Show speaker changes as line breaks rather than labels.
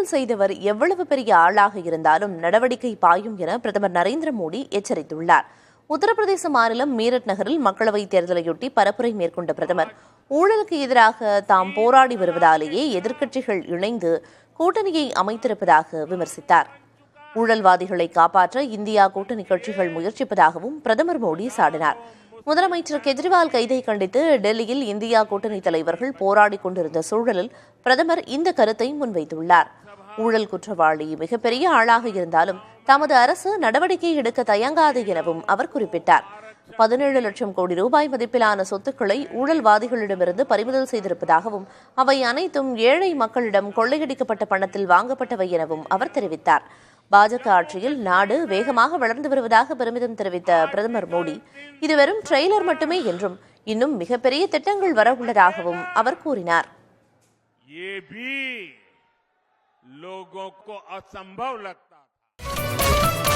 ஊழல் செய்தவர் எவ்வளவு பெரிய ஆளாக இருந்தாலும் நடவடிக்கை பாயும் என பிரதமர் நரேந்திர மோடி எச்சரித்துள்ளார். உத்தரப்பிரதேச மாநிலம் மீரட் நகரில் மக்களவைத் தேர்தலையொட்டி பரப்புரை மேற்கொண்ட பிரதமர் ஊழலுக்கு எதிராக தாம் போராடி வருவதாலேயே எதிர்க்கட்சிகள் இணைந்து கூட்டணியை அமைத்திருப்பதாக விமர்சித்தார். ஊழல்வாதிகளை காப்பாற்ற இந்தியா கூட்டணி கட்சிகள் முயற்சிப்பதாகவும் பிரதமர் மோடி சாடினார். முதலமைச்சர் கெஜ்ரிவால் கைதை கண்டித்து டெல்லியில் இந்தியா கூட்டணி தலைவர்கள் போராடிக் கொண்டிருந்த சூழலில் பிரதமர் இந்த கருத்தை முன்வைத்துள்ளார். ஊழல் குற்றவாளி மிகப்பெரிய ஆளாக இருந்தாலும் தமது அரசு நடவடிக்கை எடுக்க தயங்காது எனவும் அவர் குறிப்பிட்டார். 17 லட்சம் கோடி ரூபாய் மதிப்பிலான சொத்துக்களை ஊழல்வாதிகளிடமிருந்து பறிமுதல் செய்திருப்பதாகவும் அவை அனைத்தும் ஏழை மக்களிடம் கொள்ளையடிக்கப்பட்ட பணத்தில் வாங்கப்பட்டவை எனவும் அவர் தெரிவித்தார். பாஜக ஆட்சியில் நாடு வேகமாக வளர்ந்து வருவதாக பெருமிதம் தெரிவித்த பிரதமர் மோடி இது வெறும் ட்ரெய்லர் மட்டுமே என்றும் இன்னும் மிகப்பெரிய திட்டங்கள் வரவுள்ளதாகவும் அவர் கூறினார்.
लोगों को असंभव लगता था।